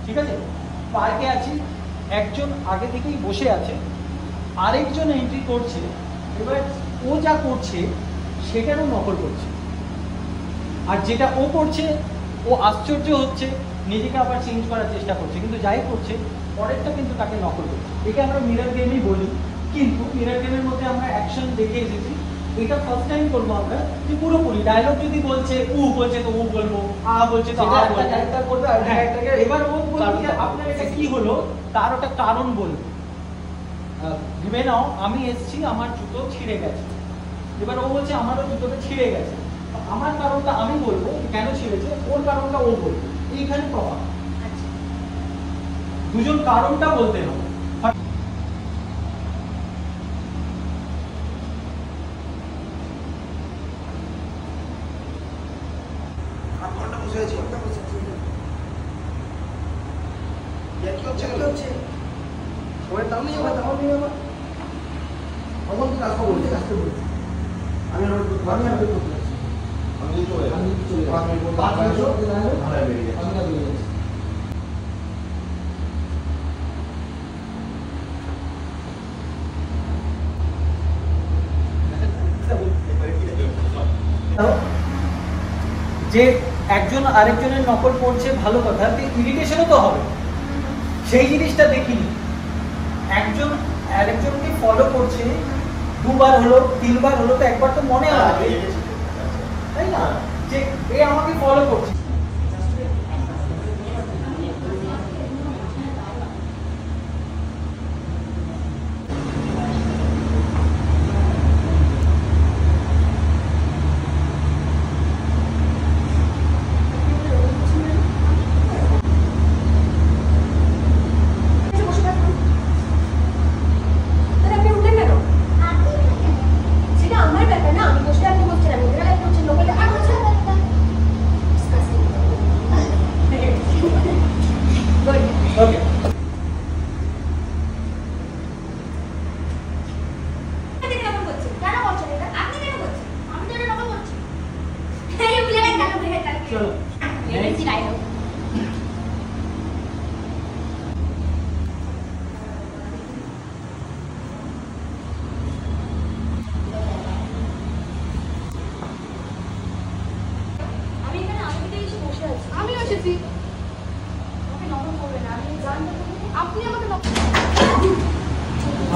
ঠিক আছে? পার্কে আছি, একজন আগে থেকেই বসে আছে, আরেকজন এন্ট্রি করছে, এবার ও যা করছে সেটারও নকল করছে, আর যেটা ও করছে ও আশ্চর্য হচ্ছে, নিজেকে আবার চেঞ্জ করার চেষ্টা করছে, কিন্তু যাই করছে পরেরটা কিন্তু তাকে নকল করছে। একে আমরা মিরর গেমই বলি, কিন্তু মিরর গেমের মধ্যে আমরা অ্যাকশন দেখে এসেছি। এটা ফার্স্ট টাইম করবো আমরা, যে পুরোপুরি ডায়লগ যদি বলছে উ বলছে তো উ বলবো, আ বলছে তো আ বলবো, এবার ও বলছে আপনার এটা কি হলো, তার ওটা কারণ বলবো। ভেবে নাও আমি এসছি, আমার জুতো ছিঁড়ে গেছে, এবার ও বলছে আমারও জুতোটা ছিঁড়ে গেছে, আমার কারণটা আমি বলবো কেন ছিঁড়েছে, ওর কারণটা ও বলবো, এইখানে প্রভাব। দুজন কারণটা বলতে হবে। যে একজন আরেকজনের নকল করছে ভালো কথা, ইরিটেশনও তো হবে, সেই জিনিসটা দেখিনি। একজন আরেকজনকে ফলো করছে, দুবার হলো তিনবার হলো, তো একবার তো মনে হবে তাই না, যে এ আমাকে ফলো করছে।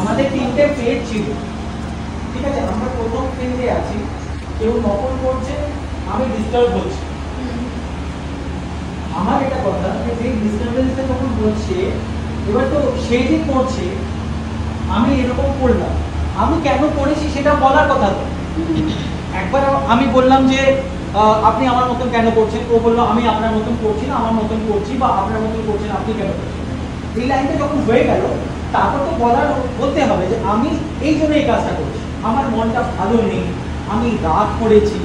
আমাদের তিনটে পেজ ছিল, ঠিক আছে? আমরা প্রথম পেজে আছি, কেউ নকল করছে, আমি ডিস্টার্ব হচ্ছি। আমার এটা কথা যে ডিস্টার্বেন্সটা যখন বলছে, এবার তো সে যে করছে আমি এরকম করলাম, আমি কেন করেছি সেটা বলার কথা তো। একবার আমি বললাম যে আপনি আমার মতন কেন করছেন, ও বললো আমি আপনার মতন করছি না, আমার মতন করছি, বা আপনার মতন করছেন, আপনি কেন করছেন। এই লাইনটা যখন হয়ে গেল, তারপর তো বলতে হবে যে আমি এই জন্য এই কাজটা করছি, আমার মনটা ভালো নেই, আমি রাগ করেছি,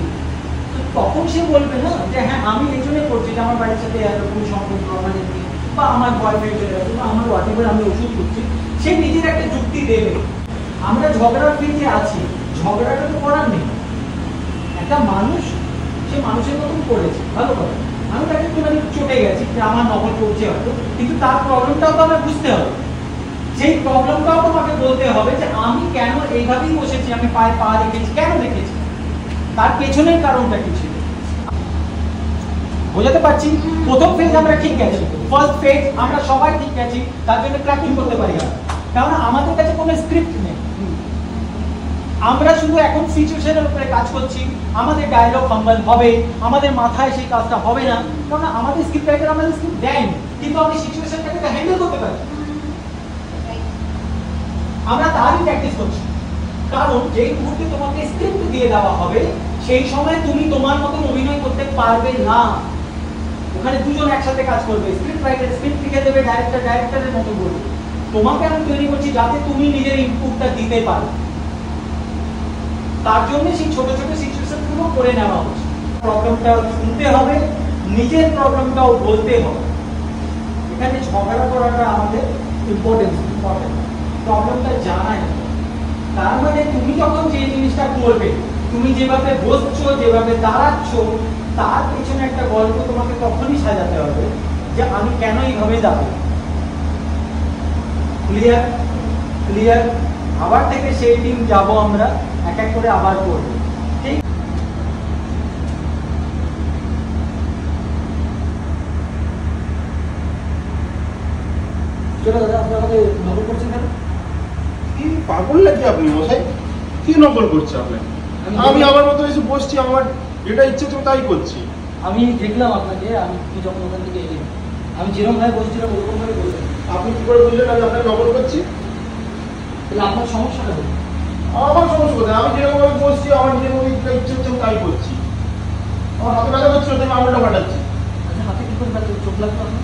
তখন সে বলবে না যে হ্যাঁ আমি এই জন্য করছি যে আমার বাড়ির সাথে এরকম সম্পর্ক আমাদের নেই, বা আমার বয়ফ্রেন্ড চলে গেছে, বা আমার ওয়াটিভার আমি ওষুধ করছি, সে নিজের একটা যুক্তি দেবে। আমরা ঝগড়ার পেজে আছি, ঝগড়াটা তো করার নেই, একটা মানুষ সে মানুষের মতন করেছে, ভালো কথা, আমি তাকে একটুখানি চটে গেছি যে আমার নকল করছে হয়তো, কিন্তু তার প্রবলেমটাও তো আমাকে বুঝতে হবে, সেই প্রবলেমটাও তোমাকে বলতে হবে যে আমি কেন এইভাবেই বসেছি, আমি পায়ে পা রেখেছি, কেন রেখেছি, তার পেছনের কারণটা কি ছিল। বোঝাতে পারছি? প্রথম ফেজ আমরা ঠিক গেছি, ফার্স্ট ফেজ আমরা সবাই ঠিক গেছি, তার জন্য ক্র্যাকিং করতে পারি না, কারণ আমাদের কাছে কোনো স্ক্রিপ্ট নেই, আমরা শুধু এখন সিচুয়েশনের উপরে কাজ করছি, আমাদের ডায়লগ ফাম্বল হবে, আমাদের মাথায় সেই কাজটা হবে না, কারণ আমাদের স্ক্রিপ্ট রাইটার আমাদের স্ক্রিপ্ট দেয়নি, কিন্তু আমি সিচুয়েশনটাকে হ্যান্ডেল করতে পারি, আমরা তারই প্র্যাকটিস করছি। কারণ যেই মুহূর্তে তোমাকে স্ক্রিপ্ট দিয়ে দেওয়া হবে, সেই সময় তুমি তোমার মতন অভিনয় করতে পারবে না, ওখানে দুজন একসাথে কাজ করবে, স্ক্রিপ্ট রাইটার স্ক্রিপ্ট লিখে দেবে, ডাইরেক্টর ডাইরেক্টরের মতো বলবে, তোমাকে আমি তৈরি করছি যাতে তুমি নিজের ইনপুটটা দিতে পারো, তার জন্য সেই ছোট ছোট সিচুয়েশনগুলো করে নেওয়া হচ্ছে। প্রবলেমটাও শুনতে হবে, নিজের প্রবলেমটাও বলতে হবে, এখানে ঝগড়া করাটা আমাদের ইম্পর্টেন্ট, প্রবলেমটা জানাই। তার মানে তুমি যখন যে জিনিসটা করবে, তুমি যেভাবে বসছো, যেভাবে দাঁড়াচ্ছ, তার পেছনে একটা গল্প তোমাকে তখনই সাজাতে হবে যে আমি কেন এইভাবে দাঁড়াই। Clear clear. আবার থেকে সেই টিম যাব আমরা, এক এক করে আবার করবো, ঠিক? চলো দাদা, আপনি আমাকে নকল করছেন কেন? কি পাগল নাকি আপনি মশাই? কি নকল করছে আপনাকে? আমি আমার মতো এসে বসছি, আমার যেটা ইচ্ছে তো তাই করছি। আমি দেখলাম আপনাকে, আমি যখন ওখান থেকে এলি, আমি যেরকম ভাবে বসছিলাম ওরকম ভাবে বসে। আপনি কি করে বুঝলেন আমি আপনাকে নকল করছি? তাহলে আপনার সমস্যাটা হলো? আমার সমস্যা কোথায়? আমি যেরকম ভাবে বসছি, আমার যেরকম ইচ্ছে হচ্ছে তাই করছি। আমার হাতে ব্যথা করছিল, আমি আঙুলটা ফাটাচ্ছি। আচ্ছা, হাতে কি করে ব্যথা? চোখ লাগতো আপনার?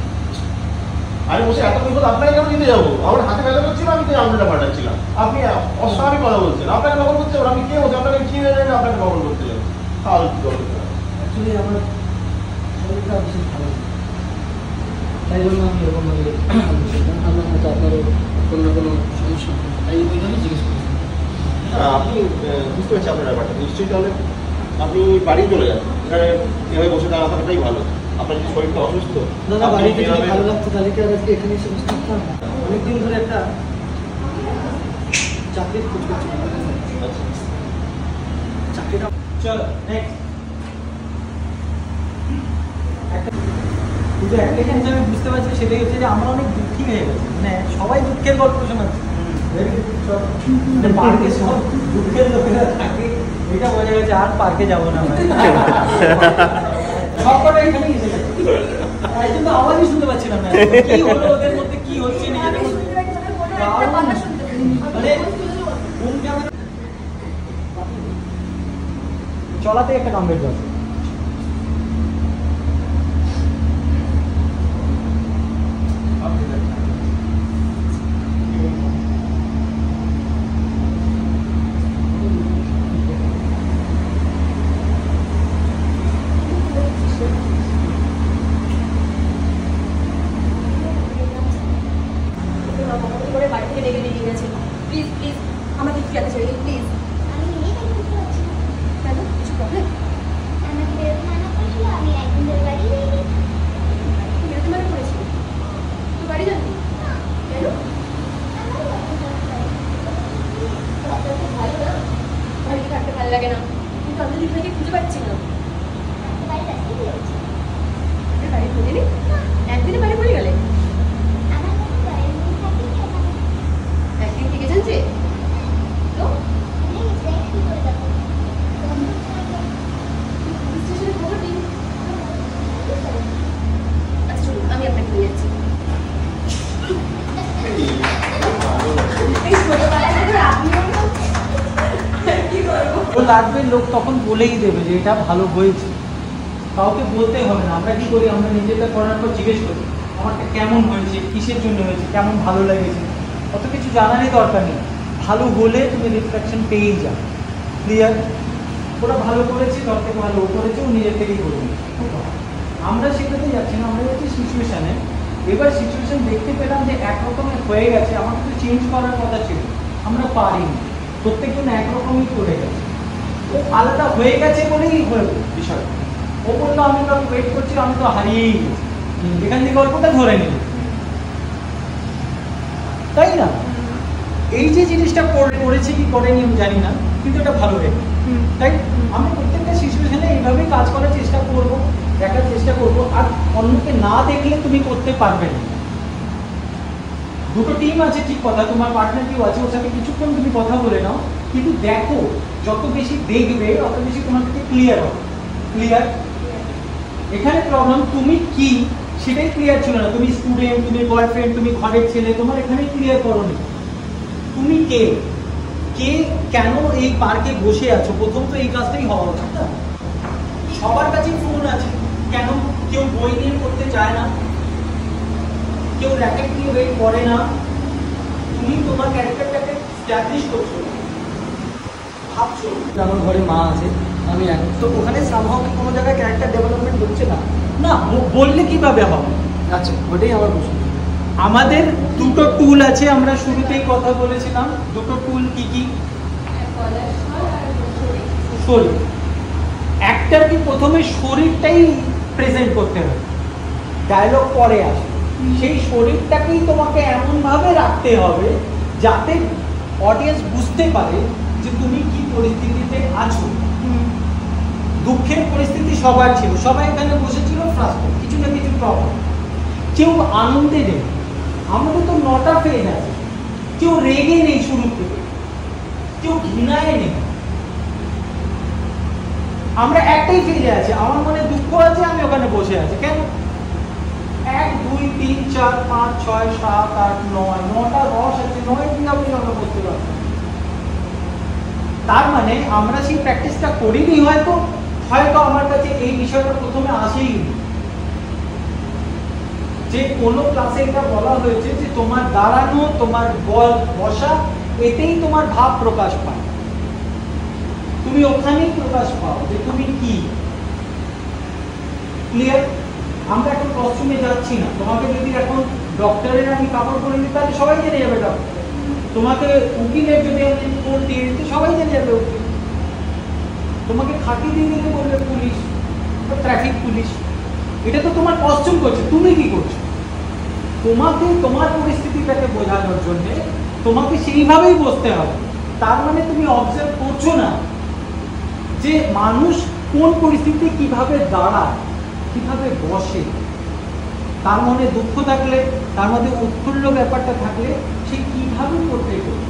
আমি বসে এত বিপদ আপনাকে কেন দিতে যাবো? আমার হাতে ব্যথা করছিল, আমি তাই আঙুলটা ফাটাচ্ছিলাম। আপনি অস্বাভাবিক কথা বলছেন। আপনাকে নকল করতে যাবো? আমি কে বলছি? আপনাকে কি হয়ে যায় না আপনাকে নকল করতে যাবো? তাহলে কি করতে হবে? অ্যাকচুয়ালি আমার শরীরটা ভীষণ ভালো না। তাই জন্য আমি এরকমভাবে আপনার হয়তো আপনারও কোনো না কোনো সমস্যা হবে, তাই ওই জন্য জিজ্ঞেস করছি। আপনি বুঝতে পারছি আপনার ব্যাপারটা। নিশ্চয়ই তাহলে আপনি বাড়ি চলে যান। এখানে এভাবে বসে না থাকাটাই ভালো। আপনার যদি শরীরটা অসুস্থ, দাদা, বাড়িতে যদি ভালো লাগতো তাহলে কি আর আজকে এখানে এসে বসে থাকতাম না? অনেকদিন ধরে একটা চাকরির খোঁজ করছি। চাকরিটা চলো নেক্সট। কিন্তু একটা জিনিস আমি বুঝতে পারছি, সেটাই হচ্ছে যে আমরা অনেক দুঃখী হয়ে গেছি। মানে সবাই দুঃখের গল্প শোনাচ্ছে, মানে পার্কে সব দুঃখের লোকেরা থাকে, এটা বোঝা গেছে। আর পার্কে যাবো না সবকটা এখানে এসে গেছে। তাই জন্য আওয়াজই শুনতে পাচ্ছিলাম না, কি হলো ওদের মধ্যে, কি হচ্ছে নিজেদের মধ্যে। মানে কোন ক্যামেরা চলাতে একটা কাম বের আছে। লাগে না, কিন্তু আমি লিখাকে খুঁজে পাচ্ছি না। বাড়ি খুঁজে নি, একদিনে বাড়ি পড়ে গেলে একদিন থেকে জানছে তো স্টেশনে খবর দিন। আচ্ছা চলুন, আমি আপনাকে নিয়ে যাচ্ছি। লাগবে লোক তখন বলেই দেবে যে এটা ভালো হয়েছে, কাউকে বলতে হবে না। আমরা কি করি, আমরা নিজেদের করার পর জিজ্ঞেস করি আমারটা কেমন হয়েছে, কিসের জন্য হয়েছে, কেমন ভালো লেগেছে, অত কিছু জানারই দরকার নেই। ভালো হলে তুমি রিফ্লেকশন পেয়েই যাও। ক্লিয়ার? ওরা ভালো করেছে, দরকার ভালো করেছে, ও নিজের থেকেই করবে। আমরা সেটাতে যাচ্ছি না, আমরা যাচ্ছি সিচুয়েশানে। এবার সিচুয়েশন দেখতে পেলাম যে একরকমের হয়ে গেছে, আমার কিন্তু চেঞ্জ করার কথা ছিল, আমরা পারিনি, প্রত্যেকজন একরকমই করে গেছে। ও আলাদা হয়ে গেছে বলেই হয়ে বিষয়। ও বললো আমি তো ওয়েট করছি, আমি তো হারিয়েই গেছি, এখান থেকে গল্পটা ধরে নিল, তাই না? এই যে জিনিসটা করেছে কি করেনি আমি জানি না, কিন্তু এটা ভালো হয়ে তাই আমরা প্রত্যেকটা সিচুয়েশনে এইভাবেই কাজ করার চেষ্টা করব, দেখার চেষ্টা করব। আর অন্যকে না দেখলে তুমি করতে পারবে না। দুটো টিম আছে, ঠিক কথা, তোমার পার্টনার কেউ আছে, ওর সাথে কিছুক্ষণ তুমি কথা বলে নাও, কিন্তু দেখো যত বেশি দেখবে তত বেশি তোমার থেকে ক্লিয়ার হবে। ক্লিয়ার? এখানে প্রবলেম তুমি কি সেটাই ক্লিয়ার ছিল না। তুমি স্টুডেন্ট, তুমি বয়ফ্রেন্ড, তুমি ঘরের ছেলে, তোমার এখানে ক্লিয়ার করোনি তুমি কে, কে কেন এই পার্কে বসে আছো। প্রথম তো এই কাজটাই হওয়া উচিত না? সবার কাছে ফোন আছে, কেন কেউ বই নিয়ে করতে চায় না, কেউ র্যাকেট নিয়ে ওয়েট করে না। তুমি তোমার ক্যারেক্টারটাকে স্ট্যাবলিশ করছো, ভাবছো আমার ঘরে মা আছে, আমি এখন তো ওখানে সামহাও কি কোনো জায়গায় ক্যারেক্টার ডেভেলপমেন্ট হচ্ছে না? না, বললে কিভাবে হবে? আচ্ছা, ওটাই আমার প্রশ্ন। আমাদের দুটো টুল আছে, আমরা শুরুতেই কথা বলেছিলাম। দুটো টুল কি কি? শরীর। একটার কি প্রথমে শরীরটাই প্রেজেন্ট করতে হবে, ডায়লগ পরে আসে। সেই শরীরটাকেই তোমাকে এমনভাবে রাখতে হবে যাতে অডিয়েন্স বুঝতে পারে যে তুমি কি পরিস্থিতিতে আছো। দুঃখের পরিস্থিতি সবার ছিল, সবাই এখানে বসেছিল ফ্রাস্ট্রেট, কিছু না কিছু প্রবলেম। কেউ আনন্দে নেই, আমাদের তো 9টা ফেজ আছে। কেউ রেগে নেই শুরু থেকে, কেউ ঘৃণায় নেই। আমরা একটাই ফেজে আছি, আমার মনে দুঃখ আছে, আমি ওখানে বসে আছি। কেন? 1 2 3 4 5 6 7 8 9, 9টা রস আছে, 9 দিন আপনি আমরা করতে পারবেন। তার মানে আমরা সেই প্র্যাকটিসটা করিনি, হয়তো আমার কাছে এই বিষয়টা প্রথমে আসেই যে কোনো ক্লাসে এটা বলা হয়েছে যে তোমার দাঁড়ানো, তোমার বসা, এতেই তোমার ভাব প্রকাশ পায়। তুমি ওখানেই প্রকাশ পাও যে তুমি কি। ক্লিয়ার? আমরা এখন কস্টিউমে যাচ্ছি না। তোমাকে যদি এখন ডক্টরের আমি কাপড় পরে দিই তাহলে সবাই জেনে যাবে ডক্টর। তোমাকে উকিলের যদি আমি কোট দিয়ে দিতে সবাই জেনে যাবে উকিল। তোমাকে খাকি দিয়ে দিতে বলবে পুলিশ বা ট্রাফিক পুলিশ। এটা তো তোমার কস্টিউম করছে, তুমি কি করছো? তোমাকে তোমার পরিস্থিতিটাকে বোঝানোর জন্য তোমাকে সেইভাবেই বসতে হবে। তার মানে তুমি অবজার্ভ করছো না যে মানুষ কোন পরিস্থিতি কিভাবে দাঁড়ায়, কিভাবে বসে। তার মনে দুঃখ থাকলে, তার মধ্যে উৎফুল্ল ব্যাপারটা থাকলে সে কিভাবে করতে পারে।